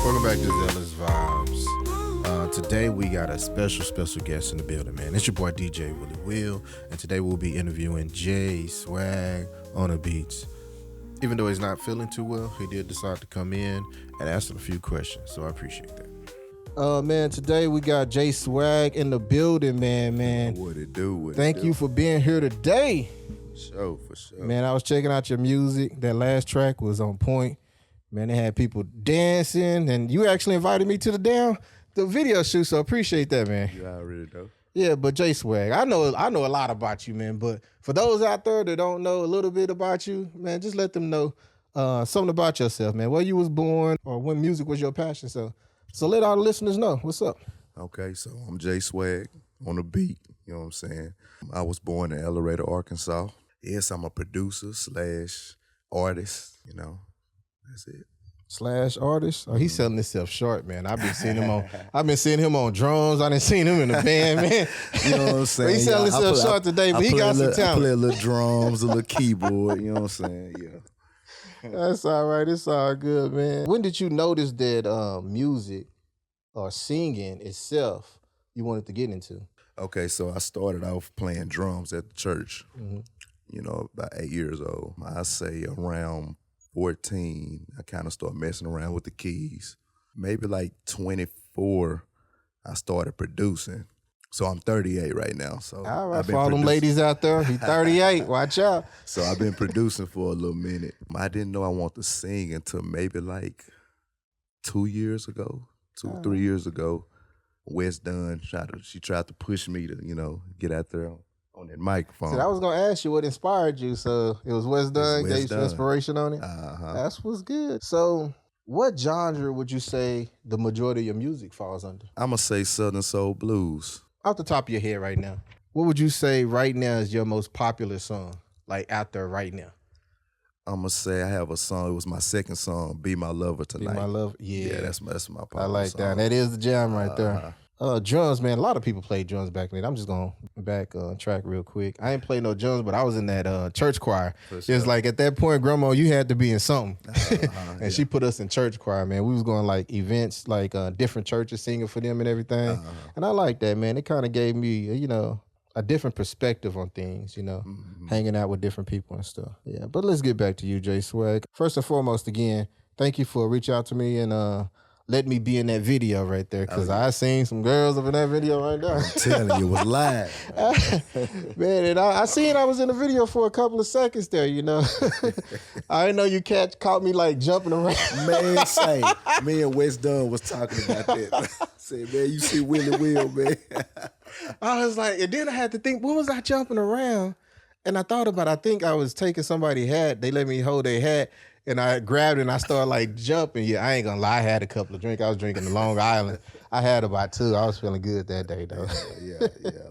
Welcome back to Zealous Vibes. Today we got a special guest in the building, man. It's your boy DJ Willie Will, and today we'll be interviewing JSWAGG on the beats. Even though he's not feeling too well, he did decide to come in and answer a few questions, so I appreciate that. Man, today we got JSWAGG in the building, man. What it do? Thank you for being here today. For sure. Man, I was checking out your music. That last track was on point. Man, they had people dancing, and you actually invited me to the video shoot, so appreciate that, man. You already know. Yeah, but JSWAGG, I know a lot about you, man. But for those out there that don't know a little bit about you, man, just let them know something about yourself, man. Where you was born, or when music was your passion. So let our listeners know. What's up? Okay, so I'm JSWAGG on the beat. You know what I'm saying? I was born in El Dorado, Arkansas. Yes, I'm a producer / artist. You know, that's it. / artist. Oh, he's selling himself short, man. I've been seeing him on drums. I done seen him in the band, man. You know what I'm saying? He's selling himself short today, but he got some talent. I play a little drums, a little keyboard. You know what I'm saying? Yeah. That's all right. It's all good, man. When did you notice that music or singing itself you wanted to get into? Okay, so I started off playing drums at the church. Mm-hmm. You know, about 8 years old. I say around 14, I kind of started messing around with the keys. Maybe like 24, I started producing. So I'm 38 right now. So all right, for all them ladies out there, he's 38. Watch out. So I've been producing for a little minute. I didn't know I wanted to sing until maybe like 2 years ago, 3 years ago. Wes Dunn tried to push me to, get out there on that microphone. So I was gonna ask you what inspired you. So it was Wes Dunn, gave you some inspiration on it? That's what's good. So what genre would you say the majority of your music falls under? I'm gonna say Southern Soul Blues. Off the top of your head right now, what would you say right now is your most popular song, like out there right now? I'm gonna say I have a song. It was my second song, "Be My Lover Tonight." Be My Lover, yeah. That's my popular I like song. that. That is the jam right there. Drums, man. A lot of people played drums back then. I'm just going back track real quick. I ain't played no drums, but I was in that church choir. Sure. It's like at that point, Grandma, you had to be in something. And she put us in church choir, man. We was going like events, like different churches singing for them and everything. And I like that, man. It kind of gave me, a different perspective on things, hanging out with different people and stuff. Yeah, but let's get back to you, JSWAGG. First and foremost, again, thank you for reaching out to me and let me be in that video right there, because I seen some girls up in that video right there. I'm telling you, it was live. Man, and I seen I was in the video for a couple of seconds there, I didn't know you caught me like jumping around. Man, say, me and Wes Dunn was talking about that. Say, man, you see Willie Will, man. I was like, and then I had to think, when was I jumping around? And I thought about, I think I was taking somebody's hat. They let me hold their hat. And I grabbed it and I started like jumping. Yeah, I ain't gonna lie, I had a couple of drinks. I was drinking the Long Island. I had about 2. I was feeling good that day though. Yeah,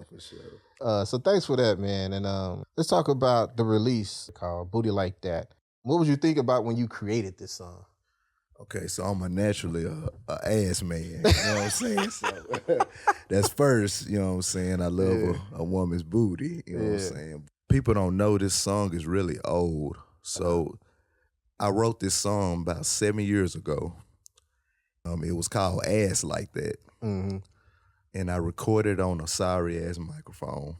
for sure. So thanks for that, man. And let's talk about the release called Booty Like That. What would you think about when you created this song? Okay, so I'm naturally a ass man, you know what I'm saying? So that's first, you know what I'm saying? I love a woman's booty, you know what I'm saying? People don't know this song is really old. So I wrote this song about 7 years ago. It was called Ass Like That. Mm-hmm. And I recorded on a sorry-ass microphone.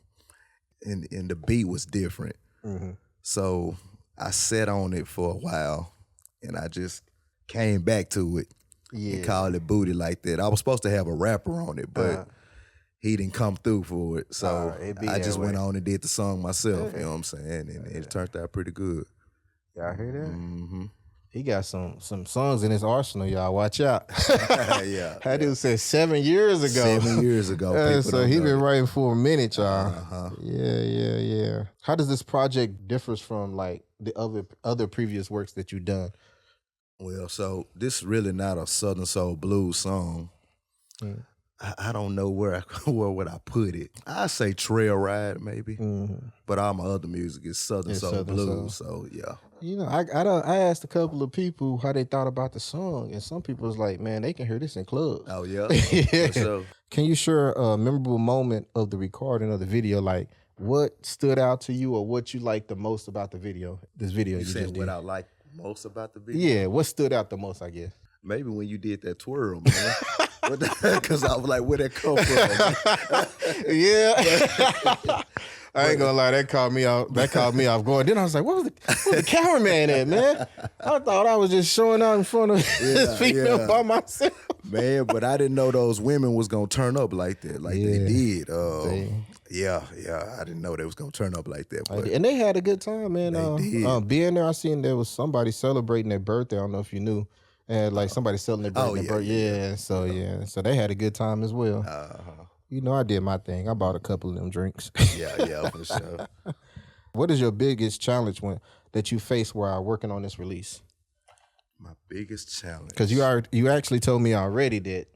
And the beat was different. Mm-hmm. So I sat on it for a while, and I just came back to it and called it Booty Like That. I was supposed to have a rapper on it, but he didn't come through for it. So I just went on and did the song myself, you know what I'm saying? And it turned out pretty good. Y'all hear that? Mm-hmm. He got some songs in his arsenal, y'all. Watch out. That dude said 7 years ago. 7 years ago. So he been writing for a minute, y'all. Yeah. How does this project differs from like the other previous works that you've done? Well, so this is really not a Southern Soul Blues song. I don't know where would I put it. I say Trail Ride maybe, but all my other music is Southern Soul Blues. So yeah. I asked a couple of people how they thought about the song, and some people was like, "Man, they can hear this in clubs." Oh yeah. Yeah. So, can you share a memorable moment of the recording of the video? Like, what stood out to you, or what you liked the most about the video? This video you just said did. what I like most about the video? Yeah, what stood out the most, I guess. Maybe when you did that twirl, man. Because I was like, where'd that come from? Yeah. I ain't gonna lie, that caught me off guard. Then I was like, where's the cameraman at, man? I thought I was just showing out in front of this female by myself. Man, but I didn't know those women was gonna turn up like that, like they did. Yeah, I didn't know they was gonna turn up like that. But and they had a good time, man. They did. Being there, I seen there was somebody celebrating their birthday. I don't know if you knew. And like somebody celebrating their birthday. So they had a good time as well. You know, I did my thing. I bought a couple of them drinks. Yeah, for sure. What is your biggest challenge that you face while working on this release? My biggest challenge, because you actually told me already that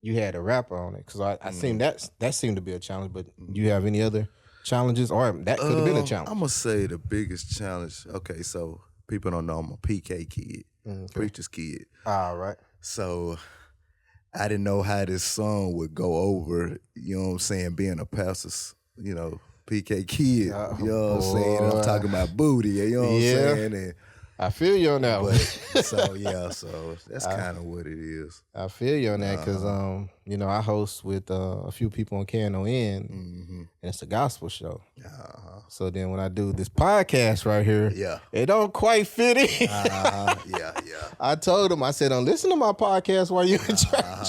you had a rapper on it. Because I seen that seemed to be a challenge. But do you have any other challenges, or that could have been a challenge? I'm gonna say the biggest challenge. Okay, so people don't know I'm a PK kid, preacher's kid. All right. So I didn't know how this song would go over, you know what I'm saying, being a pastor's, PK kid. You know what I'm saying? I'm talking about booty, you know what I'm saying? And I feel you on that one. So that's kind of what it is. I feel you on that because, I host with a few people on KNON, and it's a gospel show. So then when I do this podcast right here, it don't quite fit in. I told them, I said, don't listen to my podcast while you're in church.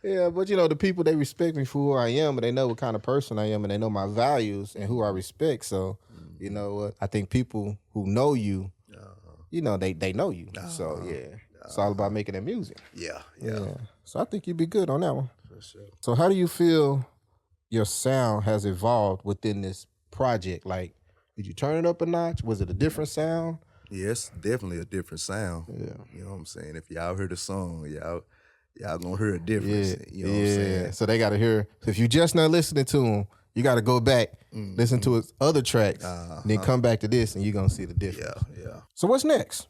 Yeah, but the people, they respect me for who I am, and they know what kind of person I am, and they know my values and who I respect. So, you know what? I think people who know you, they know you. So, it's all about making that music. Yeah. So I think you'd be good on that one. For sure. So how do you feel your sound has evolved within this project? Like, did you turn it up a notch? Was it a different sound? Yes, definitely a different sound. Yeah. You know what I'm saying? If y'all heard the song, y'all gonna hear a difference. You know what I'm saying? So they got to hear. So if you just not listening to him, you got to go back, listen to his other tracks, then come back to this, and you're going to see the difference. Yeah. So what's next?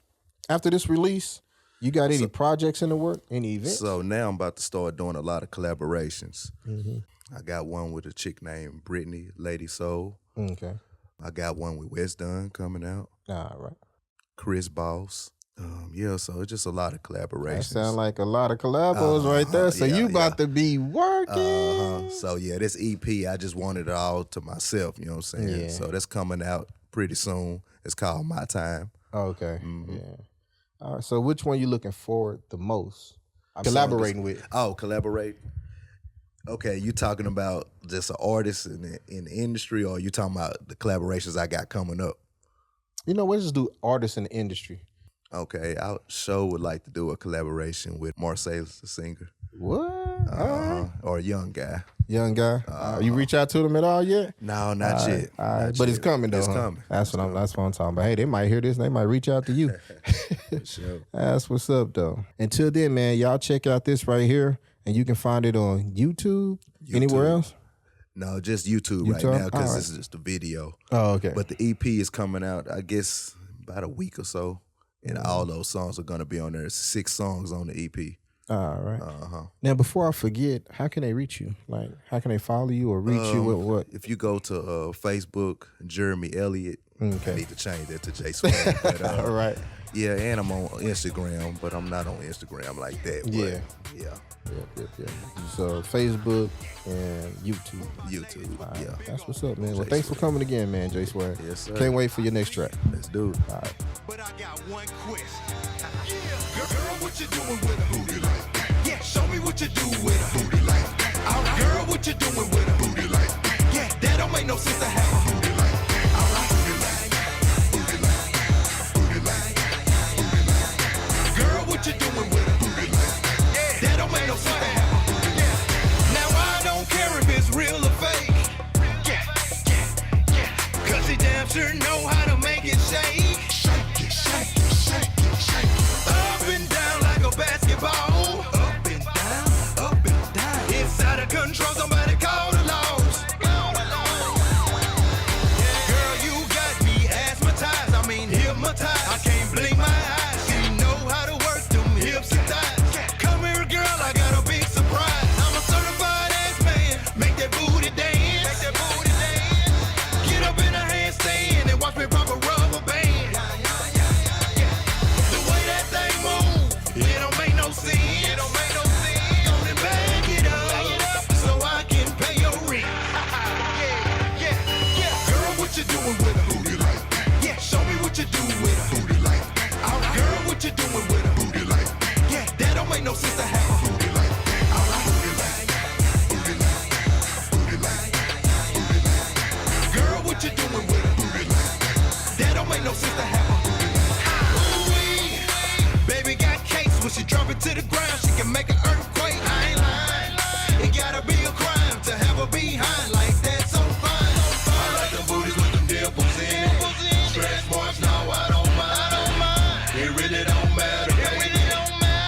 After this release, you got any projects in the work, any events? So now I'm about to start doing a lot of collaborations. I got one with a chick named Brittany, Lady Soul. Okay. I got one with West Dunn coming out. All right. Chris Boss. So it's just a lot of collaborations. That sound like a lot of collabos right there. So you about to be working. So this EP, I just wanted it all to myself, you know what I'm saying? Yeah. So that's coming out pretty soon. It's called My Time. Okay. Yeah. All right. So which one you looking forward the most? Collaborating with. Oh, collaborate. Okay, you talking about just an artist in the industry, or you talking about the collaborations I got coming up? Let's just do artists in the industry. Okay, I would like to do a collaboration with Marcellus, the singer. What? Or a young guy. Young guy. You reach out to them at all yet? No, not yet. But it's coming though. It's coming. That's what I'm talking about. Hey, they might hear this and they might reach out to you. Sure. That's what's up though. Until then, man, y'all check out this right here, and you can find it on YouTube. Anywhere else? No, just YouTube right now because this is just a video. Oh, okay. But the EP is coming out, I guess, about a week or so. And all those songs are going to be on there. It's 6 songs on the EP. All right. Now, before I forget, how can they reach you? Like, how can they follow you or reach you? What? If you go to Facebook, Jeremy Elliott, I need to change that to JSWAGG. But, all right. Yeah, and I'm on Instagram, but I'm not on Instagram like that. But yeah. So Facebook and YouTube. Right. That's what's up, man. Well, thanks for coming again, man, JSWAGG. Yes, sir. Can't wait for your next track. Let's do it. All right. But I got one question. Girl, what you doing with a booty like that? Yeah, show me what you do with a booty like that. All right. Girl, what you doing with a booty like that? Yeah, that don't make no sense to have a booty like that. All right. Booty like. Girl, what you doing with a booty like that? Yeah, that don't make no sense to have a booty like that. Now I don't care if it's real or fake. Cause he damn sure know how to make it shake. Up and down like a basketball. Up and down. It's out of control, somebody call the laws. Girl, you got me asthmatized, hypnotized. I can't blink my eyes, you know how to work them hips. sense to have a booty like that. All right. Booty like, booty like, booty like. Girl, what you doing with a booty like that? That don't make no sense to have a booty like that. Ooh-wee. Baby got cakes when she drop it to the ground. She can make an earthquake. I ain't lying. It gotta be a crime to have a behind like that. So fine. I like them booties with them dimples in it. Stretch marks, no, I don't mind. It really don't matter, baby.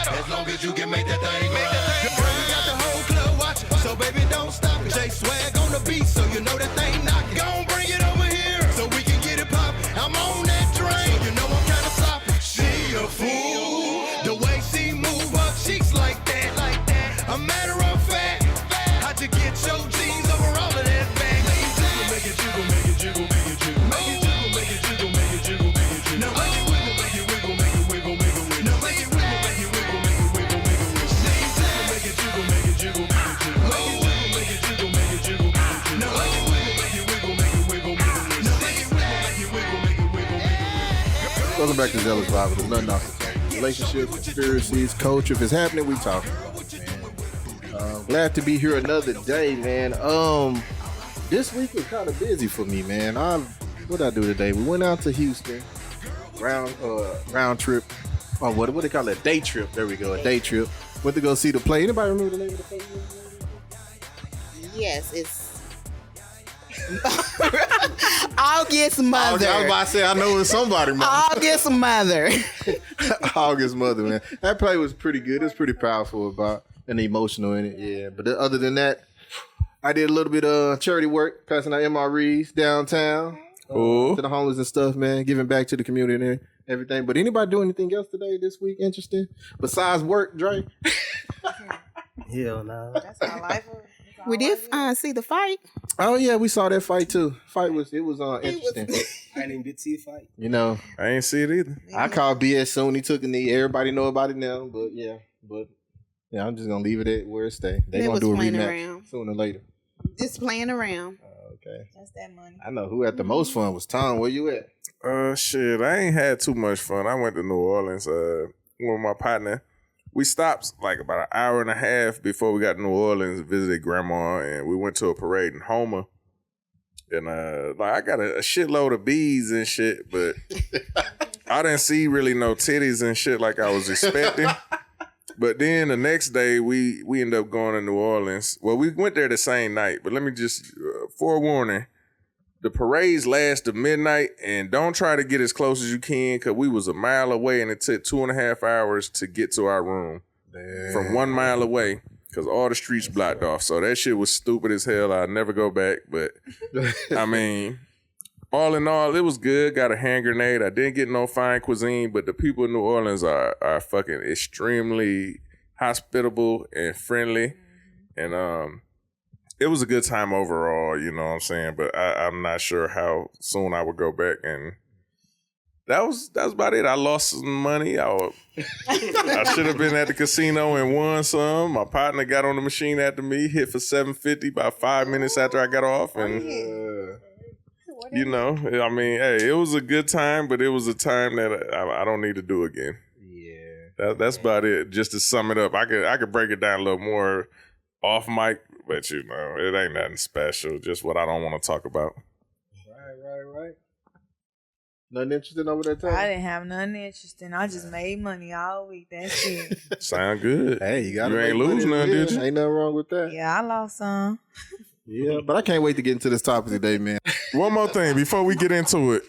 As long as you can make that thing move. Girl, we got the whole club watching, so baby don't stop it. JSWAGG on the beat, so you know that thing knocking. Gon' bring it over here, so we can get it poppin'. I'm on that train, so you know I'm kinda sloppy. She a fool, the way she move her cheeks like that. A matter of fact, how'd you get your jeans over all of that bag? Make it jiggle, make it jiggle, make it jiggle, make it jiggle, make it jiggle, make it jiggle, make it jiggle. Now make it wiggle, make it wiggle, make it wiggle, make it wiggle. Now make it wiggle, make it wiggle, make it wiggle, make it wiggle. Make it jiggle, make it jiggle, make it jiggle, make it jiggle, make it jiggle, make it jiggle, make it jiggle. Now make it wiggle, make it wiggle, make it wiggle, make it wiggle. Now make it wiggle, make it wiggle, make it wiggle, make it wiggle. Welcome back to Zealous Bible. There's nothing off the table. Relationships, conspiracies, culture. If it's happening, we talking. Glad to be here another day, man. This week was kind of busy for me, man. What I do today? We went out to Houston, round trip. Oh, what do they call it? Day trip. There we go, a day trip. Went to go see the play. Anybody remember the name of the play? Yes, it's August Mother. I was about to say, I know it's somebody, man. August Mother. August Mother, man. That play was pretty good. It's pretty powerful about and emotional in it, yeah. But other than that, I did a little bit of charity work, passing out MREs downtown to the homeless and stuff, man. Giving back to the community and everything. But anybody do anything else today, this week, interesting? Besides work, Dre? Hell no. That's our life. We did see the fight. Oh, yeah, we saw that fight, too. It was interesting. I didn't even get to see a fight. You know, I ain't see it either. I called BS soon. He took a knee. Everybody know about it now. But, yeah, I'm just going to leave it at where it stay. They going to do a rematch sooner or later. Just playing around. Okay. That's that money. I know who had the most fun was Tom. Where you at? Shit, I ain't had too much fun. I went to New Orleans with my partner. We stopped like about an hour and a half before we got to New Orleans, visited grandma, and we went to a parade in Homer. And I got a shitload of beads and shit, but I didn't see really no titties and shit like I was expecting. But then the next day, we ended up going to New Orleans. Well, we went there the same night, but let me just forewarning. The parades last to midnight, and don't try to get as close as you can because we was a mile away, and it took 2.5 hours to get to our room. Damn. From 1 mile away because all the streets blocked off. So that shit was stupid as hell. I'd never go back. But, I mean, all in all, it was good. Got a hand grenade. I didn't get no fine cuisine, but the people in New Orleans are fucking extremely hospitable and friendly. And it was a good time overall, you know what I'm saying? But I'm not sure how soon I would go back. And that was about it. I lost some money. I should have been at the casino and won some. My partner got on the machine after me, hit for $750 about 5 minutes after I got off. And you know, I mean, hey, it was a good time, but it was a time that I don't need to do again. Yeah, that's about it. Just to sum it up, I could break it down a little more off mic, but you know, it ain't nothing special. Just what I don't want to talk about. Right. Nothing interesting over that time? I didn't have nothing interesting. I just made money all week. That's it. Sound good. Hey, you ain't lose none, did you? Ain't nothing wrong with that. Yeah, I lost some. Yeah, but I can't wait to get into this topic today, man. One more thing before we get into it.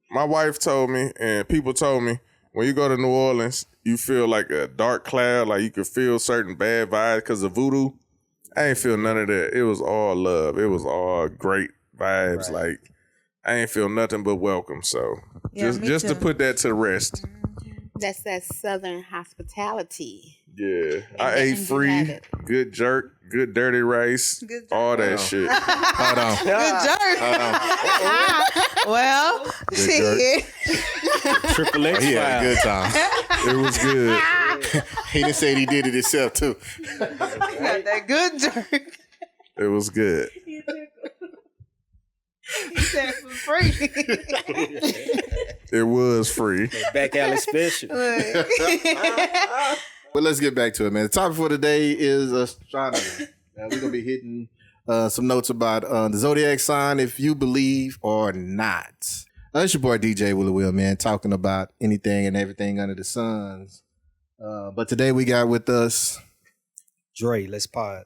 My wife told me, and people told me, when you go to New Orleans, you feel like a dark cloud, like you could feel certain bad vibes because of voodoo. I ain't feel none of that. It was all love. It was all great vibes. Right. Like, I ain't feel nothing but welcome. So yeah, just to put that to rest. That's that Southern hospitality. Yeah. I ate free, good jerk, good dirty rice, all that shit. Hold on. Good jerk. Well, shit. Triple X. He had a good time. It was good. He done said he did it himself, too. Got that good jerk. It was good. He said it for free. It was free. Back alley special. But let's get back to it, man. The topic for today is astronomy. We're going to be hitting some notes about the Zodiac sign, if you believe or not. It's your boy DJ Willie Will, man, talking about anything and everything under the suns. But today we got with us Dre, let's pod.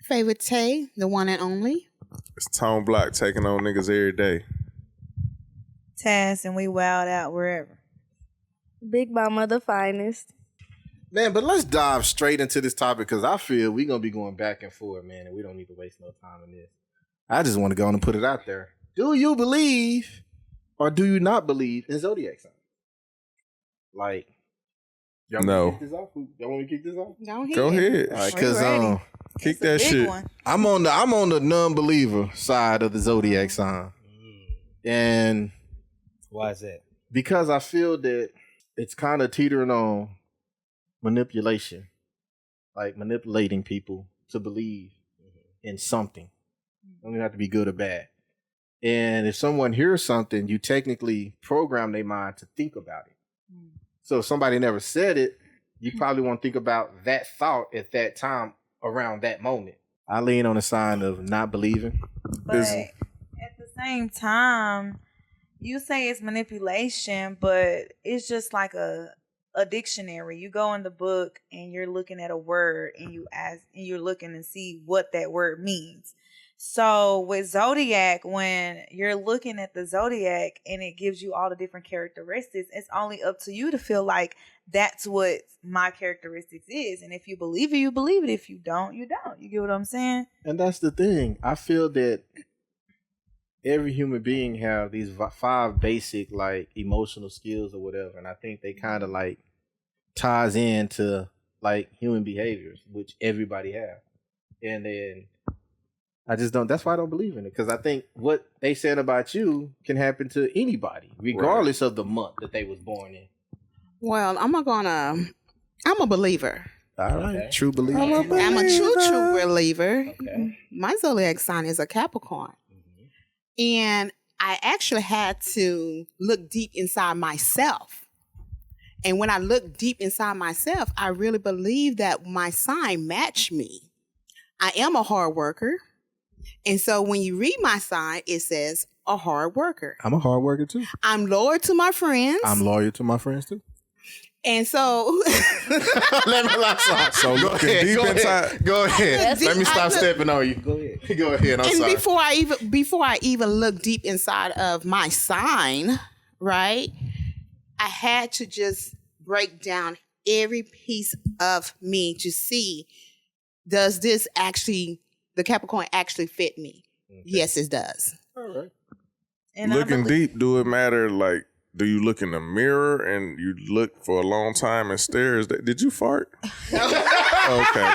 Favorite Tay, the one and only. It's Tone Block taking on niggas every day. Taz, and we wild out wherever. Big Mama, the finest. Man, but let's dive straight into this topic because I feel we're going to be going back and forth, man, and we don't need to waste no time on this. I just want to go on and put it out there. Do you believe or do you not believe in Zodiac signs? Like, y'all No. want to kick this off? Y'all want me to kick this off? Go ahead. All right, We because ready. Kick It's a that big shit. one. I'm on the non-believer side of the Zodiac sign. And Why is that? because I feel that it's kind of teetering on manipulation, like manipulating people to believe in something. It don't even have to be good or bad. And if someone hears something, you technically program their mind to think about it. So if somebody never said it, you probably won't think about that thought at that time around that moment. I lean on the sign of not believing. But at the same time, you say it's manipulation, but it's just like a dictionary. You go in the book and you're looking at a word and you're looking to see what that word means. So with Zodiac, when you're looking at the Zodiac and it gives you all the different characteristics, it's only up to you to feel like that's what my characteristics is. And if you believe it, you believe it. If you don't, you don't. You get what I'm saying? And that's the thing. I feel that every human being have these 5 basic like emotional skills or whatever, and I think they kind of like ties into like human behaviors, which everybody have. And then I just don't. That's why I don't believe in it, because I think what they said about you can happen to anybody, regardless of the month that they was born in. Well, I'm a believer. All right, Okay. true believer. I'm a true believer. Okay. My Zodiac sign is a Capricorn. And I actually had to look deep inside myself. And when I looked deep inside myself, I really believe that my sign matched me. I am a hard worker. And so when you read my sign, it says a hard worker. I'm a hard worker too. I'm loyal to my friends. I'm loyal to my friends too. And so Let me laugh. So looking deep inside. Go ahead. Deep- Let me I stop look- stepping on you. Go ahead. Go ahead. I'm and sorry. before I even look deep inside of my sign, right? I had to just break down every piece of me to see, does this actually, the Capricorn actually fit me? Yes, it does. All right. And I Looking believe- deep, do it matter? Like, do you look in the mirror and you look for a long time and stare? Did you fart? Okay.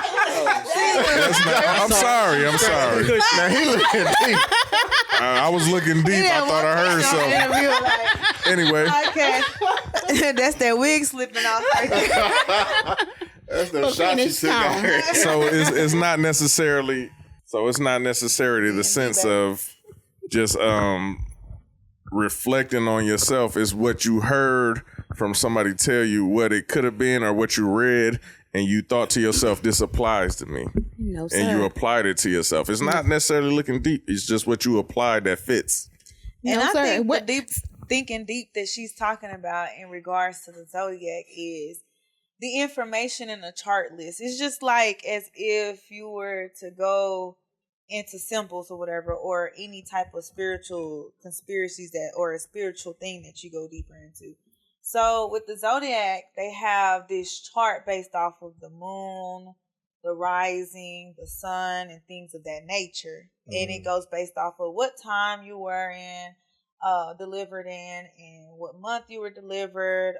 I'm sorry. Now he looking deep. I was looking deep. I thought I heard something. Anyway, Okay. That's that wig slipping off right there. That's the shot you Finish took out time. here. so it's not necessarily. So it's not necessarily the sense of just reflecting on yourself. Is what you heard from somebody tell you what it could have been, or what you read and you thought to yourself, this applies to me. No, sir. And you applied it to yourself. It's not necessarily looking deep. It's just what you applied that fits. And No, I sir. think What- the thinking deep that she's talking about in regards to the Zodiac is the information in the chart list. It's just like as if you were to go into symbols or whatever, or any type of spiritual conspiracies or a spiritual thing that you go deeper into. So with the Zodiac, they have this chart based off of the moon, the rising, the sun, and things of that nature. And it goes based off of what time you were in, delivered in, and what month you were delivered.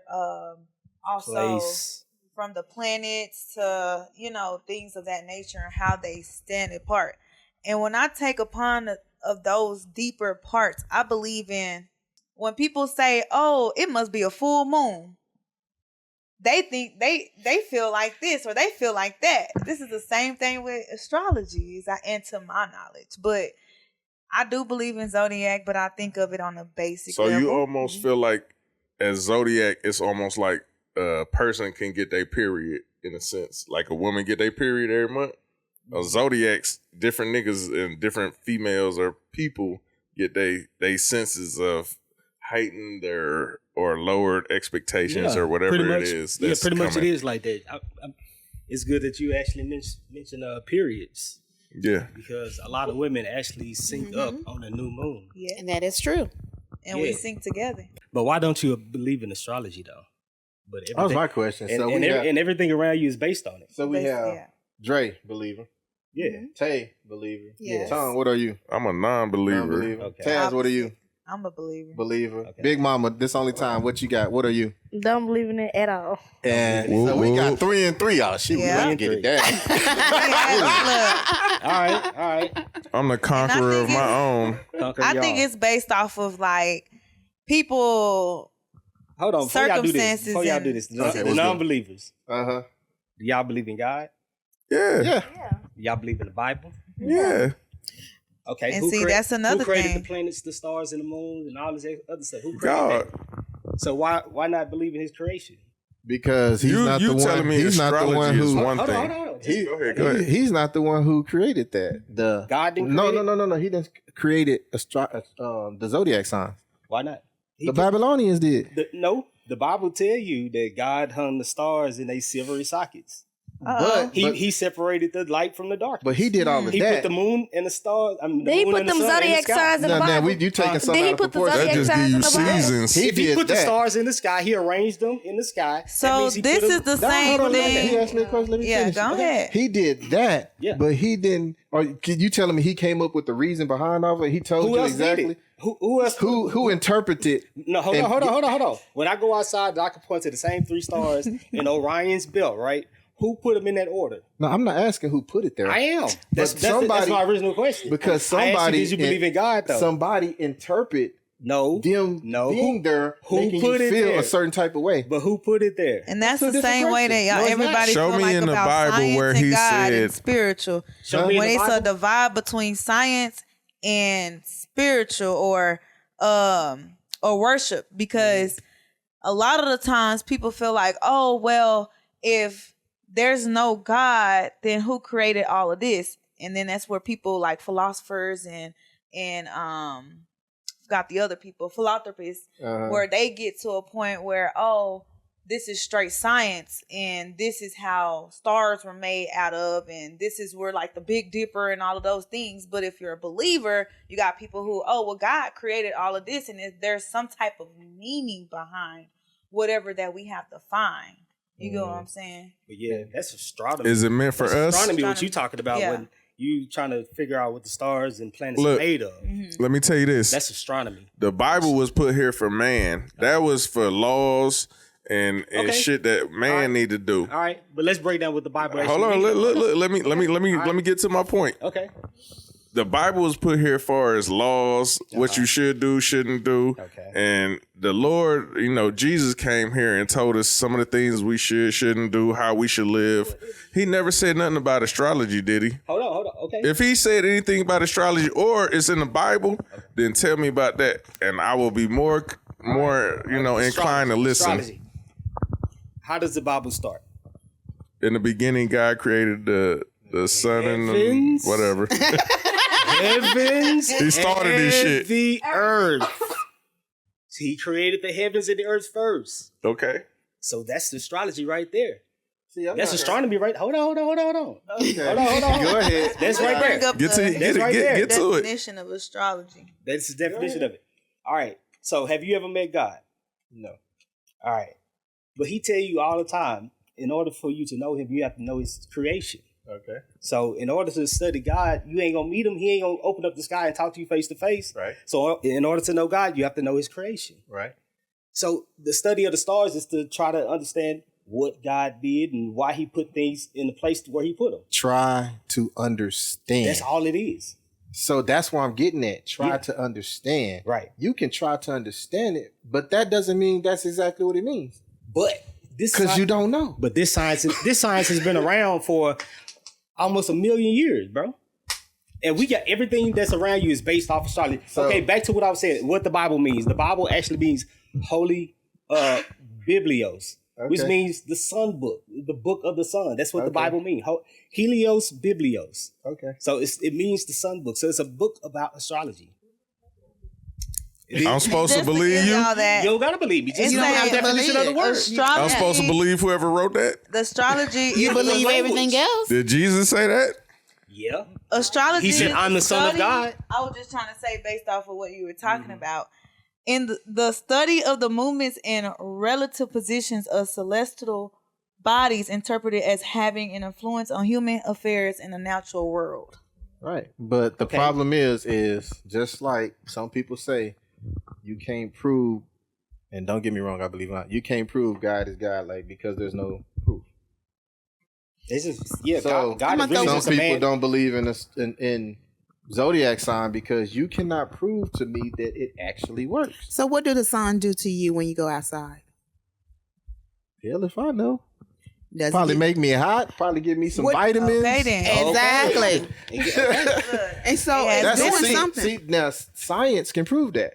Also Place. from the planets to, things of that nature and how they stand apart. And when I take upon of those deeper parts, I believe in when people say, "Oh, it must be a full moon." They think they feel like this or they feel like that. This is the same thing with astrology, and to my knowledge. But I do believe in Zodiac, but I think of it on a basic So level. you almost feel like as Zodiac, it's almost like a person can get their period in a sense. Like a woman get their period every month. Zodiacs, different niggas and different females or people get they senses of heightened or lowered expectations or whatever much, it is. Yeah, That's pretty much coming. it is like that. It's good that you actually mention periods. Yeah. Because a lot of women actually sync up on the new moon. Yeah. And that is true. And we sing together. But why don't you believe in astrology though? But That was my question. And, So and everything around you is based on it. So we have Yeah. Dre, believer. Yeah. Tay, believer. Yes. Tom, what are you? I'm a non-believer. Non-believer. Okay. Taz, what are you? I'm a believer. Believer. Okay. Big Mama, this only time. What you got? What are you? Don't believe in it at all. And Whoop, so we got whoop. 3 and 3. Oh, shit, Yeah. we gotta get it down. Yeah, All right. I'm the conqueror of think my own. Conquer I think y'all. it's based off of like people. Hold on, before y'all do this. circumstances Before y'all and- do this, Okay, the let's go. non-believers, Uh-huh. do y'all believe in God? Yeah. Yeah. Do y'all believe in the Bible? Yeah. Okay. And see, that's another Who created thing. the planets, the stars, and the moon, and all this other stuff? Who created God. that? So why not believe in His creation? Because he's You not the one. telling me He's not the astrology one is who. one Hold thing. on. He, Go ahead. he's not the one who created that. The God didn't no, create no. He didn't create it. The zodiac signs. Why not? The Babylonians did. The Bible tell you that God hung the stars in their silvery sockets. But He separated the light from the dark. but he did all of He that. put the moon and the stars. I mean, the Did he moon put and the them sun in the zodiac sky. signs in the Bible? you taking Did something he out of put the proportion. That zodiac just signs give in you the Bible? seasons. He If he did put the that. stars in the sky, he arranged them in the sky. That So means he this put them- is the No, same hold on, thing. He asked me a question. Let me Yeah, finish. go ahead. He did that, Yeah. but he didn't. Or can you telling me he came up with the reason behind all of it? He told Who you else exactly. did it? Who else? Who interpreted? No, hold on. When I go outside, I can point to the same 3 stars in Orion's belt, right? Who put them in that order? No, I'm not asking who put it there. I am. That's my original question. Because I asked you, somebody did you believe in God though? Somebody interpret no, them no. being there, Who making put you it feel there? a certain type of way. But who put it there? And that's That's a the different same way that question. y'all, No, it's not. everybody Show feel me like in the about Bible science where and he God said- and spiritual. Show me in When the it's a Bible. divide between science and spiritual or worship, because a lot of the times people feel like, oh well, if there's no God, then who created all of this? And then that's where people like philosophers and got the other people, philanthropists, where they get to a point where, oh, this is straight science and this is how stars were made out of, and this is where like the Big Dipper and all of those things. But if you're a believer, you got people who, oh well, God created all of this, and there's some type of meaning behind whatever that we have to find. You get what I'm saying? But yeah, that's astronomy. Is it meant for That's us? astronomy, what you talking about Yeah. when you trying to figure out what the stars and planets Look. are made of. Let me tell you this. That's astronomy. The Bible was put here for man. That was for laws and Okay. shit that man need to do. All right, but let's break down what the Bible actually Hold on, means. look, let me get to my point. Okay. The Bible was put here for as laws, what you should do, shouldn't do. Okay. And the Lord, Jesus came here and told us some of the things we shouldn't do, how we should live. He never said nothing about astrology, did he? Hold on. Okay. If he said anything about astrology or it's in the Bible, then tell me about that. And I will be more inclined to listen. Astrology. How does the Bible start? In the beginning, God created the sun and the Heavens. whatever. Heavens. He started and this shit. The earth. He created the heavens and the earth first. Okay. So that's the astrology right there. See, I'm That's not- astronomy, right? Hold on. Okay. Hold on. Go ahead. That's right Bring there. up Get to the get right it. there. Get to it. definition of astrology. That's the definition of it. All right. So have you ever met God? No. All right. But he tell you all the time, in order for you to know him, you have to know his creation. Okay. So in order to study God, you ain't gonna meet him. He ain't gonna open up the sky and talk to you face to face. Right. So in order to know God, you have to know his creation. Right. So the study of the stars is to try to understand what God did and why he put things in the place where he put them. Try to understand. That's all it is. So that's where I'm getting at. Try Yeah. to understand. Right. You can try to understand it, but that doesn't mean that's exactly what it means. But this Because you don't know. But this science has been around for almost 1 million years, bro. And we got everything that's around you is based off astrology. So- Okay, back to what I was saying. What the Bible means. The Bible actually means holy biblios. which means the sun book, the book of the sun. That's what the Bible means. Helios Biblios. Okay. So it means the sun book. So it's a book about astrology. I'm supposed to Just believe give you? y'all that. You don't gotta believe me. Just It's you don't have like- definition of the word. Astrology. I'm supposed to believe whoever wrote that? The astrology. You is believe the everything else? Did Jesus say that? Yeah. Astrology. He said, is "I'm the son of study- God." I was just trying to say, based off of what you were talking about, in the study of the movements and relative positions of celestial bodies interpreted as having an influence on human affairs in the natural world. Right. But the problem is just like some people say, you can't prove, and don't get me wrong, I believe not, you can't prove God is God, like, because there's no proof. This is So God is really some just a people man. don't believe in zodiac sign because you cannot prove to me that it actually works. So what do the sun do to you when you go outside? Hell if I know. Does Probably it- make me hot, probably give me some What- vitamins. Okay, then. Exactly. And so Yeah, it's that's doing something. See, now science can prove that.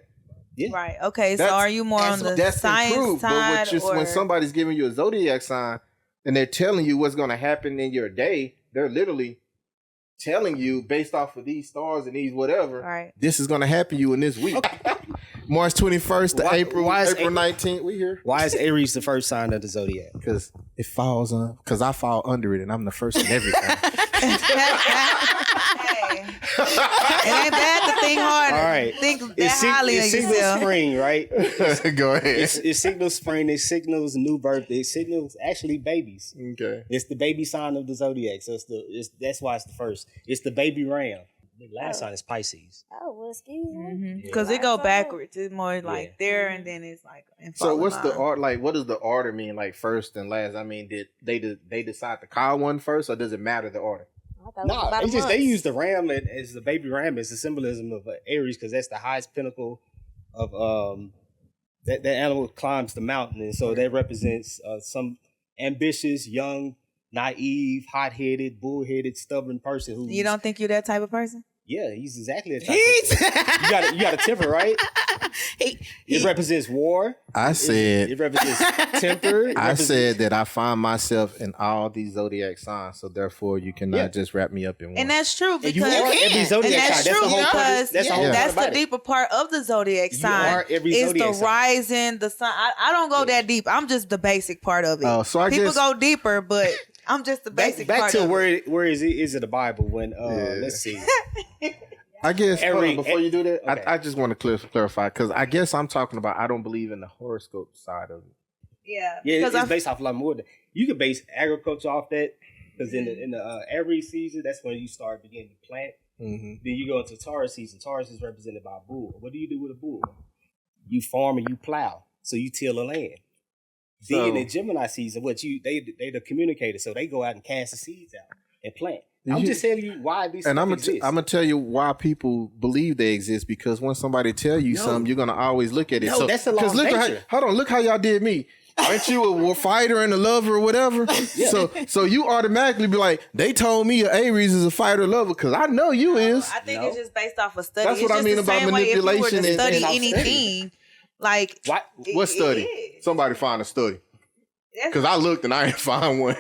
Right. Okay. So That's- are you more on the That's science improved. side, But or when somebody's giving you a zodiac sign and they're telling you what's going to happen in your day, they're literally telling you based off of these stars and these whatever, Right. this is going to happen to you in this week. March 21st to Why- April why is April April- 19th. We here Why is Aries the first sign of the zodiac? because it falls on because I fall under it and I'm the first in everything. Hey. It ain't bad to think harder. All right. Think It that highly of signals yourself. spring, right? Go ahead. It signals spring. It signals new birth. It signals actually babies. Okay. It's the baby sign of the zodiac. So that's why it's the first. It's the baby ram. The last sign is Pisces. Oh, well, excuse me. Because it go backwards. It's more like there and then it's like. in So what's falling the line. order? Like, what does the order mean? Like first and last? I mean, did they decide to call one first, or does it matter the order? I thought it was No, about a they month. use the ram as the baby ram as the symbolism of Aries because that's the highest pinnacle of that animal climbs the mountain, and so that represents some ambitious, young, naive, hot-headed, bull-headed, stubborn person who You don't think you're that type of person? Yeah, he's exactly that type of person. You got a temper, right? It represents war. I said It represents temper. It I represents- said that I find myself in all these zodiac signs, so therefore you cannot just wrap me up in one. And that's true And because you are every and zodiac that's sign. That's true the whole because That's the whole that's part the about it. deeper part of the zodiac You sign. are every It's zodiac the sign. rising, the sun. I don't go that deep. I'm just the basic part of it. Oh, so I People guess- go deeper, but I'm just the basic Back part to of it. where is it the Bible when let's see. I guess hold Every- on, before you do that, okay. I just want to clarify because I guess I'm talking about I don't believe in the horoscope side of it. Yeah, Yeah, because it's based off a lot more than you can base agriculture off that because in the Aries season, that's when you start beginning to plant. Mm-hmm. Then you go into Taurus season. Taurus is represented by a bull. What do you do with a bull? You farm and you plow, so you till the land. So- Then in Gemini season, they the communicator, so they go out and cast the seeds out and plant. I'm You- just telling you why these And stuff I'm exist. gonna tell you why people believe they exist because when somebody tell you something, you're gonna always look at it. No, that's the law 'cause of look at nature. hold on, look how y'all did me. Aren't you a fighter and a lover or whatever? So you automatically be like, they told me Aries is a fighter lover because I know you is. I think it's just based off of study. That's It's what I just mean the about same way if you were manipulation to and- study and anything. Like What? What study? it is. Somebody find a study. That's- Because I looked and I ain't find one.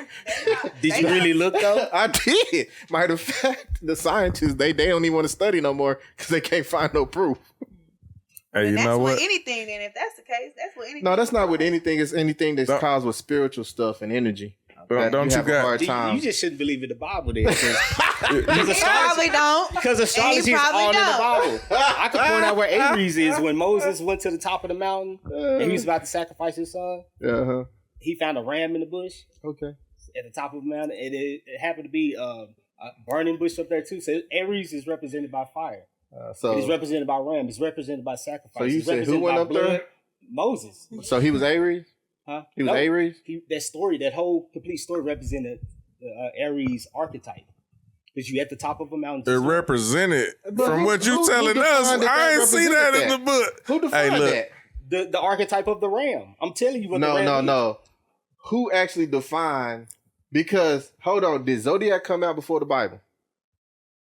Did you really look though? I did. Matter of fact, the scientists, they don't even want to study no more because they can't find no proof. Hey, you And that's know with what? anything. Then, if that's the case, that's with anything. No, that's not with anything. It's anything that's caused with spiritual stuff and energy. Don't you have a got- hard time. You just shouldn't believe in the Bible then. He probably don't. Because astrology is probably all in the don't. Bible. I could point out where Aries is when Moses went to the top of the mountain and he was about to sacrifice his son. Uh-huh. He found a ram in the bush Okay. at the top of the mountain, and it happened to be a burning bush up there too. So Aries is represented by fire. It is represented by ram. It's represented by sacrifice. So you It's said who represented went by up there? blood. Moses. So he was Aries? Huh? He was No. Aries? That whole complete story represented the Aries archetype. Because you at the top of a mountain. It represented But from who- what you who telling us. defined that I that ain't see that in represented the book. Who defined Hey, look. that? the archetype of the ram. I'm telling you what the ram is. No. Who actually defined? Because, hold on, did Zodiac come out before the Bible?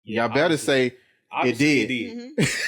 Yeah, Y'all better obviously. say Obviously it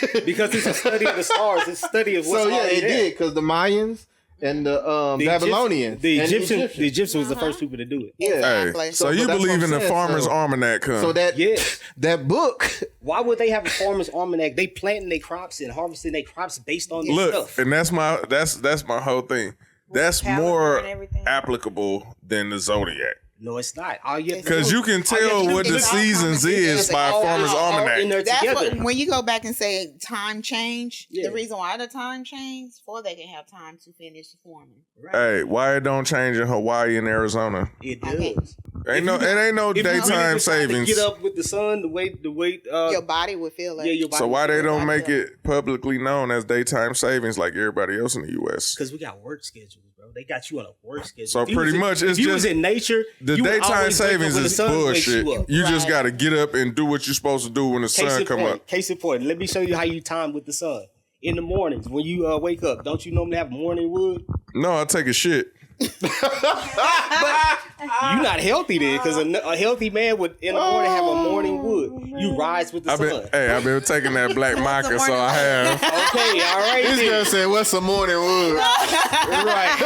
did. Because it's a study of the stars. It's a study of what's So yeah, already it there. did because the Mayans and the The Babylonians. The and Egyptians was the first people to do it. Yeah. Exactly. Hey, so But you that's what believe I'm in the saying, Farmer's so- Almanac, huh? So that Yes. that book. Why would they have a farmer's almanac? They planting their crops and harvesting their crops based on this Look, stuff. and that's my whole thing. That's calendar more and everything. applicable than the Zodiac. No, it's not. All you have to Because do- you can all have tell to do what the is all seasons common is sense. by a All- Farmer's all in Almanac. there That's together. what, when you go back and say time change, Yeah. the reason why the time changed, for they can have time to finish the farming. Hey, why it don't change in Hawaii and Arizona? It Okay. does. It ain't no If you really daytime decide to savings. Get up with the sun, the way. Your body would feel like. Yeah, your body. So why they don't make Yeah. it publicly known as daytime savings like everybody else in the U.S.? Because we got work schedules, bro. They got you on a work schedule. So If you pretty was in- much it's if you was just- in nature. The you would daytime always wake up savings when the is sun wakes bullshit. you up. You just Right. got to get up and do what you're supposed to do when the sun come up. Case in point. Let me show you how you time with the sun. In the mornings, when you wake up, don't you normally have morning wood? No, I take a shit. You're not healthy then, because a healthy man would in the morning have a morning wood. You rise with the I've sun. been taking that black marker, so I have. Okay, all right. This then. girl said, "What's some morning wood?" Right.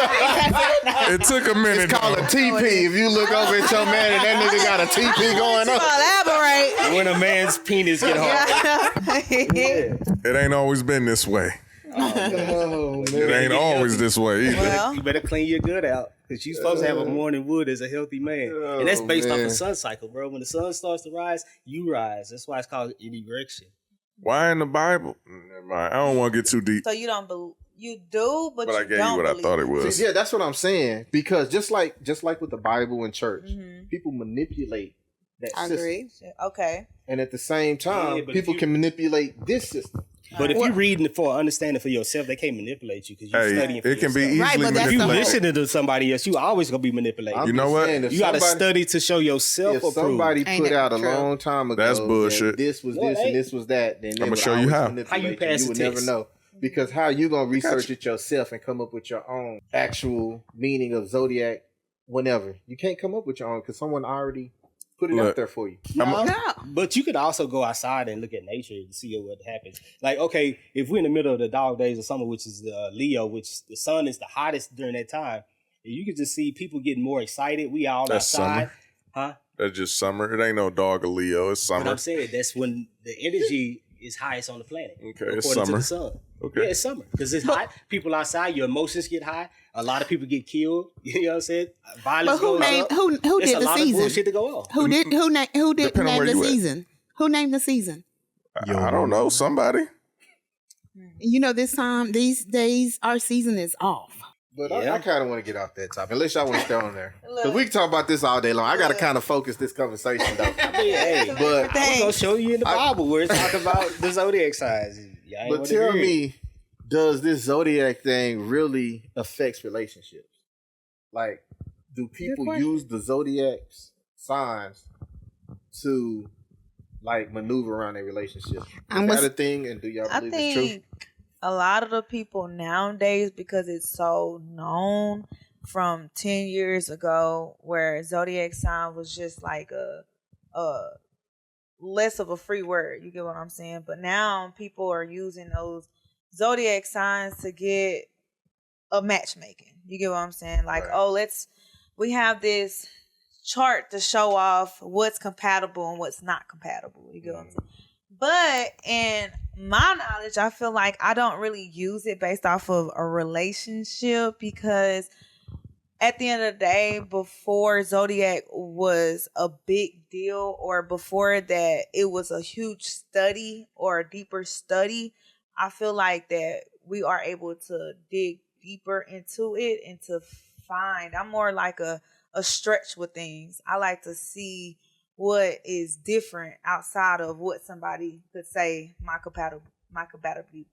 It took a minute. It's called a though. TP. If you look over at your man and that nigga got a TP going on. Elaborate. When a man's penis get hard. It ain't always been this way. Oh, It ain't always this way either. Well, You better clean your gut out. Because you're supposed to have a morning wood as a healthy man. And that's based off man. the sun cycle, bro. When the sun starts to rise, you rise. That's why it's called an erection. Why in the Bible? Never mind. I don't want to get too deep, so you don't believe you do, but but you I gave don't you what I believe. thought it was. Yeah, that's what I'm saying. Because just like with the Bible and church, people manipulate that I system. agree. Okay. And at the same time, Yeah, but people if you- can manipulate this system. But if you're reading for understanding for yourself, they can't manipulate you because you're Hey, studying for it can be yourself. easily Right, but that's If you the whole- manipulated. listening to somebody else, you always going to be manipulated. I'm You know just what? saying, if You got to somebody- study to show yourself If approved. somebody Ain't put it out a true? long time ago, That's that bullshit. this was No, this it and ain't. this was that, then they I'ma would show you always how. manipulate How you pass You the would never test. know. Because how you gonna research it yourself and come up with your own actual meaning of Zodiac whenever? You can't come up with your own because someone already put it Look, out there for you. No. But you could also go outside and look at nature and see what happens. Like, okay, if we're in the middle of the dog days of summer, which is Leo, which the sun is the hottest during that time, you could just see people getting more excited. We all That's outside. summer. Huh? That's just summer. It ain't no dog or Leo. It's But summer. I'm saying that's when the energy is highest on the planet. Okay, it's according summer. to the sun. Okay. Yeah, it's summer. Because it's hot. People outside, your emotions get high. A lot of people get killed. You know what I'm saying? Violence But who goes named up. who It's did a the lot of season? bullshit to go on. Who did Depending on name where the you at. season? Who named the season? I don't know. Somebody. You know, this time, these days, our season is off. But Yeah. I kind of want to get off that topic. Unless y'all want to stay on there. Because Look. we can talk about this all day long. I got to kind of focus this conversation, though. Hey, But I'm gonna show you in the Bible where it's talking about the zodiac signs. Y'all ain't But wanna tell hear it. me, does this Zodiac thing really affects relationships? Like, do people question. use the Zodiac's signs to like maneuver around their relationship? I'm Is that with- a thing? And do y'all I believe it's true? think a lot of the people nowadays, because it's so known from 10 years ago, where zodiac sign was just like a less of a free word. You get what I'm saying? But now people are using those zodiac signs to get a matchmaking. You get what I'm saying? Like, Right. we have this chart to show off what's compatible and what's not compatible. You get what I'm saying? But in my knowledge, I feel like I don't really use it based off of a relationship, because at the end of the day, before Zodiac was a big deal, or before that it was a huge study or a deeper study, I feel like that we are able to dig deeper into it and to find. I'm more like a stretch with things. I like to see what is different outside of what somebody could say my compatibility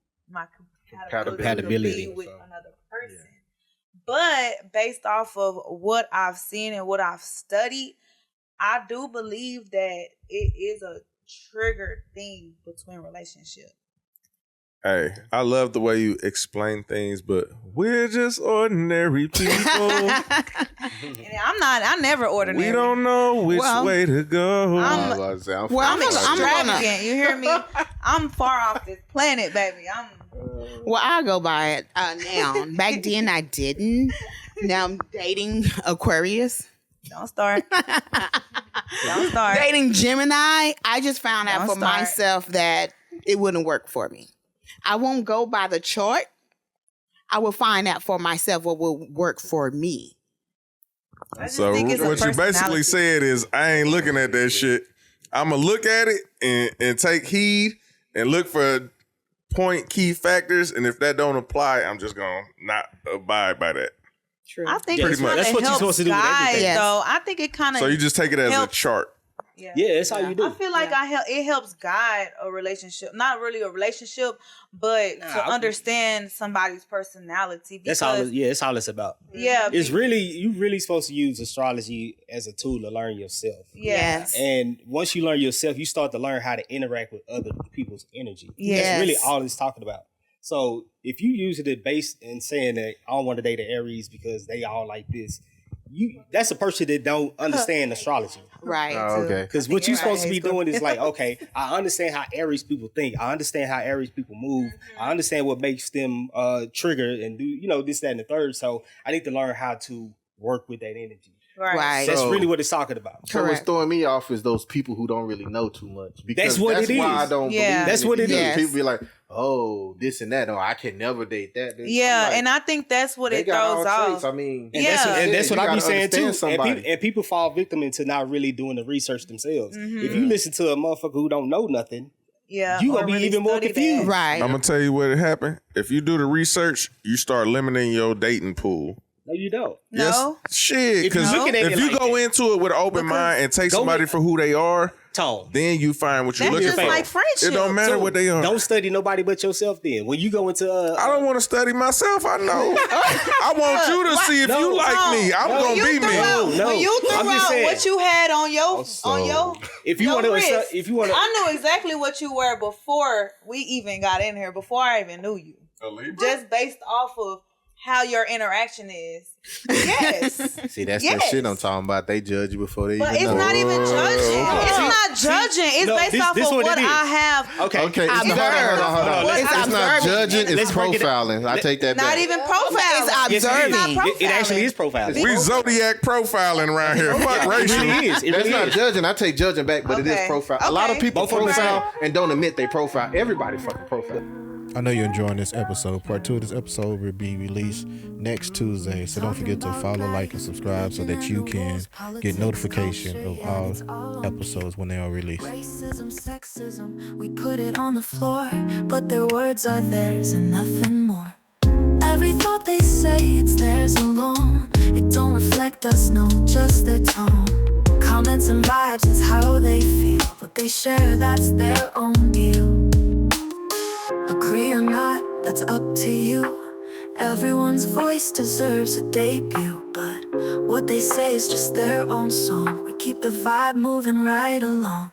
Compatibility. with another person. But based off of what I've seen and what I've studied, I do believe that it is a triggered thing between relationships. Hey, I love the way you explain things, but we're just ordinary people. And I never ordinary. We don't know which Well, way to go. I was about to say, Well, I'm I'm gonna- extravagant. You hear me? I'm far off this planet, baby. I'm Well, I go by it now. Back then, I didn't. Now I'm dating Aquarius. Don't start. Don't start. Dating Gemini. I just found out Don't for start. myself that it wouldn't work for me. I won't go by the chart. I will find out for myself what will work for me. I just So think it's a what you basically personality. said is, I ain't looking at that shit. I'm gonna look at it and take heed and look for key factors, and if that don't apply, I'm just gonna not abide by that. True. I think Pretty it's much. kind That's of what you're helps supposed to do with guide, everything. Yes. though. I think it kind of So you just take it as a helps. chart. Yeah, that's how you do. I feel like it helps guide a relationship. Not really a relationship, but to understand somebody's personality. That's Because, all. That's all it's about. Yeah. It's really you really supposed to use astrology as a tool to learn yourself. Yes. And once you learn yourself, you start to learn how to interact with other people's energy. Yes. That's really all it's talking about. So if you use it based in saying that I don't want to date an Aries because they all like this, that's a person that don't understand astrology. Right. Okay. Because what you're supposed to be everybody doing is like, okay, I understand how Aries people think. I understand how Aries people move. I understand what makes them trigger and do, this, that, and the third. So I need to learn how to work with that energy. Right. That's So- really what it's talking about. So what's Correct. throwing me off is those people who don't really know too much. Because That's what it why is. I don't Yeah. believe That's in what it because is. People be like, oh, this and that. Oh, I can never date that. Yeah, I'm like, and I think that's what they it got throws all off. traits. I mean, And Yeah. that's what You I be gotta saying too. understand somebody. And people fall victim into not really doing the research themselves. Mm-hmm. If you listen to a motherfucker who don't know nothing, Yeah. you or gonna be really even more study confused. that. Right. I'm gonna tell you what happened. If you do the research, you start limiting your dating pool. no, you don't. No. Yes, shit. If you Because looking at if it you like go that, into it with an open mind and take go somebody with- for who they are, Tone. then you find what you're That's looking just for. like friendship. It don't matter So, what they are. Don't study nobody but yourself then. When you go into I don't want to study myself. I know. I want you to see if No, you like me. I'm no. gonna You be threw me. out, No, when you threw I'm just out saying. what you had on your if you your want to wrist, if you want to I knew exactly what you were before we even got in here, before I even knew you. Just based off of how your interaction is. Yes. see, that's Yes. that shit I'm talking about. They judge you before they But even it's know. not even judging. Oh. It's not judging. It's No, based this- off this of what what it is. I have. okay. Okay, Observe. hold on. It's It's not observing. judging, it's Let's break it down. profiling. I take that back. Not even profiling. It's Yes, it is. observing. It actually is profiling. We Zodiac profiling around here. Fuck It racial. really is. It That's really not is. judging. I take judging back, but it is Okay. profile. A lot of Okay. people Both of them profile and don't admit they profile. Everybody fucking profile. I know you're enjoying this episode. Part 2 of this episode will be released next Tuesday. So don't forget to follow, like, and subscribe so that you can get notification of all episodes when they are released. Racism, sexism, we put it on the floor, but their words are theirs and nothing more. Every thought they say, it's theirs alone. It don't reflect us, no, just their tone. Comments and vibes is how they feel. What they share, that's their own deal. Agree or not, that's up to you. Everyone's voice deserves a debut, but what they say is just their own song. We keep the vibe moving right along.